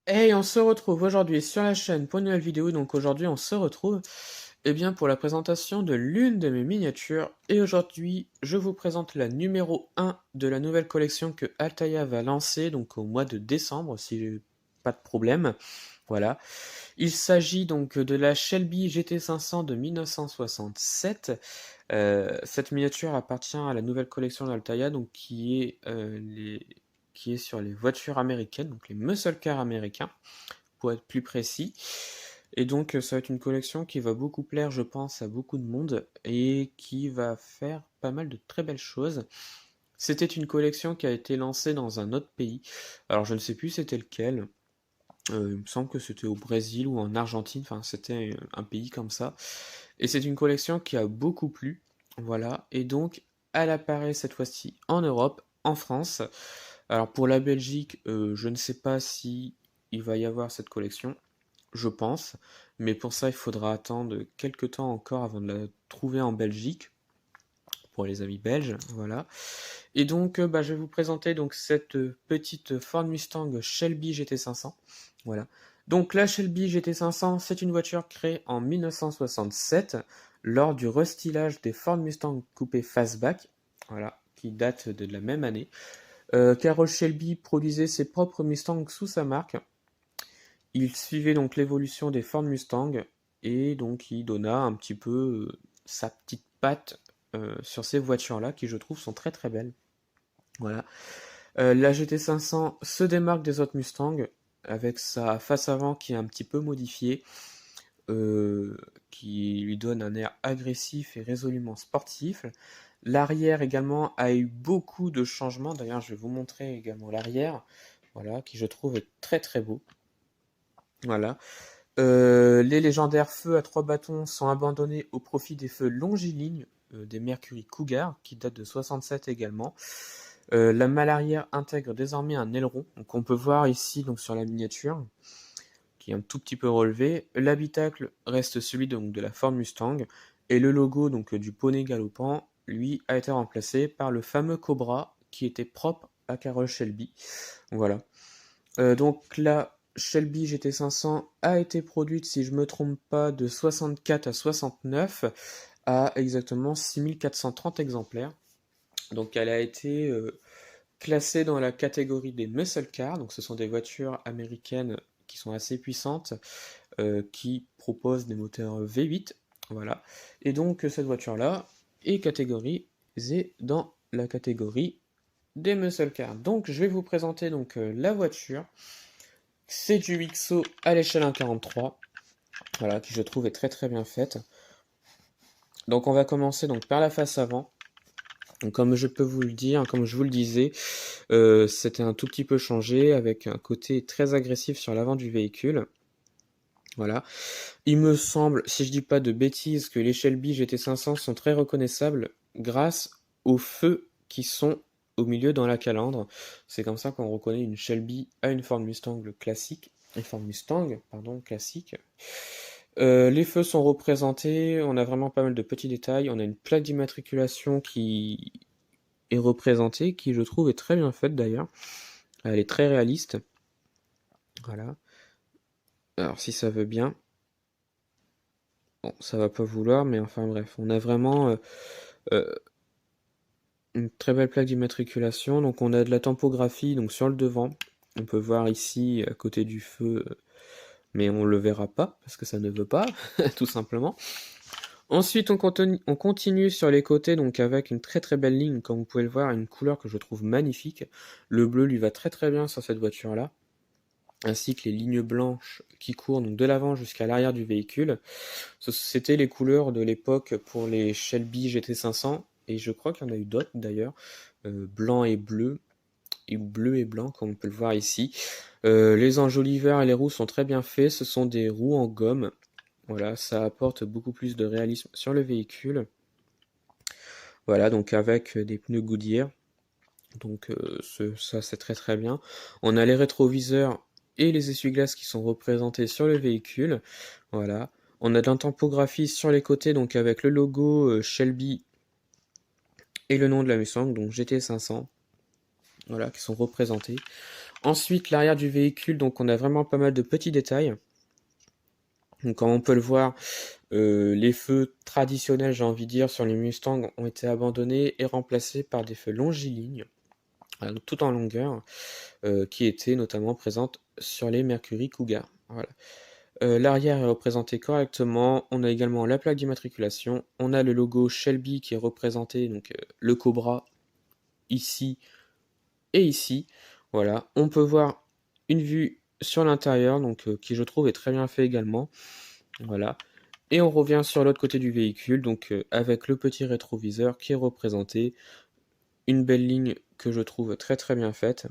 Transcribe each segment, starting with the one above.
Hey, on se retrouve aujourd'hui sur la chaîne pour une nouvelle vidéo. Donc aujourd'hui, on se retrouve bien, pour la présentation de l'une de mes miniatures. Et aujourd'hui, je vous présente la numéro 1 de la nouvelle collection que Altaïa va lancer donc au mois de décembre, si j'ai pas de problème. Voilà. Il s'agit donc de la Shelby GT500 de 1967. Cette miniature appartient à la nouvelle collection d'Altaïa, donc qui est sur les voitures américaines, donc les muscle cars américains, pour être plus précis. Et donc, ça va être une collection qui va beaucoup plaire, je pense, à beaucoup de monde et qui va faire pas mal de très belles choses. C'était une collection qui a été lancée dans un autre pays. Alors, je ne sais plus c'était lequel. Il me semble que c'était au Brésil ou en Argentine. Enfin, c'était un pays comme ça. Et c'est une collection qui a beaucoup plu. Voilà. Et donc, elle apparaît cette fois-ci en Europe, en France. Alors, pour la Belgique, je ne sais pas si il va y avoir cette collection, je pense, mais pour ça, il faudra attendre quelques temps encore avant de la trouver en Belgique, pour les amis belges, voilà. Et donc, je vais vous présenter donc cette petite Ford Mustang Shelby GT500, voilà. Donc la Shelby GT500, c'est une voiture créée en 1967 lors du restylage des Ford Mustang coupé fastback, voilà, qui date de la même année. Carroll Shelby produisait ses propres Mustangs sous sa marque. Il suivait donc l'évolution des Ford Mustang et donc il donna un petit peu sa petite patte sur ces voitures-là qui je trouve sont très très belles. Voilà. La GT500 se démarque des autres Mustangs avec sa face avant qui est un petit peu modifiée, euh, qui lui donne un air agressif et résolument sportif. L'arrière également a eu beaucoup de changements. D'ailleurs, je vais vous montrer également l'arrière, voilà, qui je trouve est très très beau. Voilà. Les légendaires feux à trois bâtons sont abandonnés au profit des feux longilignes des Mercury Cougar, qui datent de 67 également. La malle arrière intègre désormais un aileron, donc on peut voir ici donc sur la miniature, qui est un tout petit peu relevé. L'habitacle reste celui donc de la Ford Mustang, et le logo donc du poney galopant, lui, a été remplacé par le fameux Cobra, qui était propre à Carroll Shelby. Voilà. Donc la Shelby GT500 a été produite, si je ne me trompe pas, de 64 à 69 à exactement 6430 exemplaires. Donc elle a été classée dans la catégorie des muscle cars, donc ce sont des voitures américaines qui sont assez puissantes, qui proposent des moteurs V8, voilà. Et donc cette voiture-là est catégorisée dans la catégorie des muscle cars. Donc je vais vous présenter donc la voiture. C'est du XO à l'échelle 1,43, voilà, qui je trouve est très très bien faite. Donc on va commencer donc par la face avant. Donc, comme je peux vous le dire, comme je vous le disais, c'était un tout petit peu changé avec un côté très agressif sur l'avant du véhicule. Voilà. Il me semble, si je dis pas de bêtises, que les Shelby GT500 sont très reconnaissables grâce aux feux qui sont au milieu dans la calandre. C'est comme ça qu'on reconnaît une Shelby à une Ford Mustang classique. Une Ford Mustang, pardon, classique. Les feux sont représentés, on a vraiment pas mal de petits détails. On a une plaque d'immatriculation qui est représentée, qui je trouve est très bien faite d'ailleurs. Elle est très réaliste. Voilà. Alors si ça veut bien. Bon, ça va pas vouloir, mais enfin bref. On a vraiment euh, une très belle plaque d'immatriculation. Donc on a de la tempographie donc sur le devant. On peut voir ici à côté du feu, mais on le verra pas parce que ça ne veut pas, tout simplement. Ensuite, on continue sur les côtés, donc avec une très très belle ligne, comme vous pouvez le voir, une couleur que je trouve magnifique. Le bleu lui va très très bien sur cette voiture-là, ainsi que les lignes blanches qui courent donc de l'avant jusqu'à l'arrière du véhicule. C'était les couleurs de l'époque pour les Shelby GT500, et je crois qu'il y en a eu d'autres d'ailleurs, blanc et bleu et blanc, comme on peut le voir ici. Les enjoliveurs et les roues sont très bien faits, ce sont des roues en gomme. Voilà, ça apporte beaucoup plus de réalisme sur le véhicule. Voilà, donc avec des pneus Goodyear. Donc ça c'est très très bien. On a les rétroviseurs et les essuie-glaces qui sont représentés sur le véhicule. Voilà. On a de la typographie sur les côtés, donc avec le logo Shelby et le nom de la Mustang, donc GT500. Voilà, qui sont représentés. Ensuite, l'arrière du véhicule, donc on a vraiment pas mal de petits détails. Donc comme on peut le voir, les feux traditionnels, j'ai envie de dire, sur les Mustangs ont été abandonnés et remplacés par des feux longilignes, voilà, donc tout en longueur, qui étaient notamment présentes sur les Mercury Cougar. Voilà. L'arrière est représenté correctement. On a également la plaque d'immatriculation. On a le logo Shelby qui est représenté, donc le Cobra ici et ici. Voilà. On peut voir une vue sur l'intérieur, donc qui je trouve est très bien fait également. Voilà. Et on revient sur l'autre côté du véhicule, donc avec le petit rétroviseur qui est représenté. Une belle ligne que je trouve très très bien faite.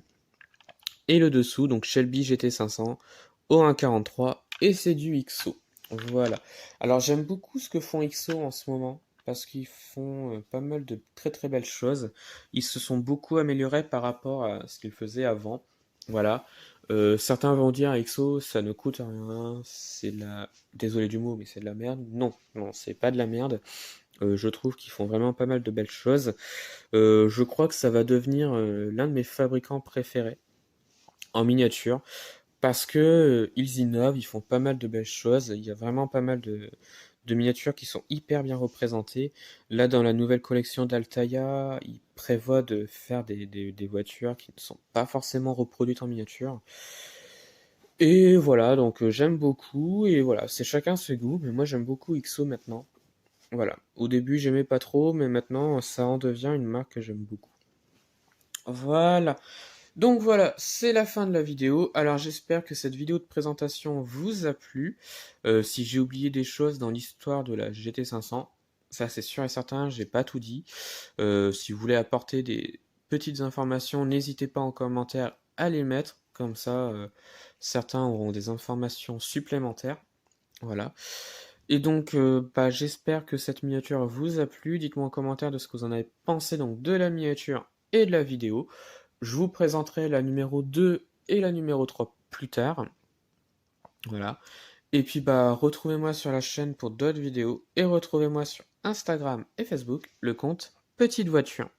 Et le dessous, donc Shelby GT500 au 1.43 et c'est du XO. Voilà. Alors j'aime beaucoup ce que font XO en ce moment parce qu'ils font pas mal de très très belles choses. Ils se sont beaucoup améliorés par rapport à ce qu'ils faisaient avant. Voilà. Certains vont dire XO ça ne coûte rien, c'est de la... Désolé du mot, mais c'est de la merde. Non, non, c'est pas de la merde. Je trouve qu'ils font vraiment pas mal de belles choses. Je crois que ça va devenir l'un de mes fabricants préférés en miniature parce que ils innovent, ils font pas mal de belles choses. Il y a vraiment pas mal de miniatures qui sont hyper bien représentées. Là, dans la nouvelle collection d'Altaya, ils prévoient de faire des voitures qui ne sont pas forcément reproduites en miniature. Et voilà, donc j'aime beaucoup. Et voilà, c'est chacun ses goûts, mais moi j'aime beaucoup XO maintenant. Voilà. Au début, j'aimais pas trop, mais maintenant, ça en devient une marque que j'aime beaucoup. Voilà. Donc voilà, c'est la fin de la vidéo. Alors j'espère que cette vidéo de présentation vous a plu. Si j'ai oublié des choses dans l'histoire de la GT500, ça c'est sûr et certain, j'ai pas tout dit. Si vous voulez apporter des petites informations, n'hésitez pas en commentaire à les mettre. Comme ça, certains auront des informations supplémentaires. Voilà. Et donc, bah, j'espère que cette miniature vous a plu. Dites-moi en commentaire de ce que vous en avez pensé donc de la miniature et de la vidéo. Je vous présenterai la numéro 2 et la numéro 3 plus tard. Voilà. Et puis bah retrouvez-moi sur la chaîne pour d'autres vidéos et retrouvez-moi sur Instagram et Facebook, le compte Petite Voiture.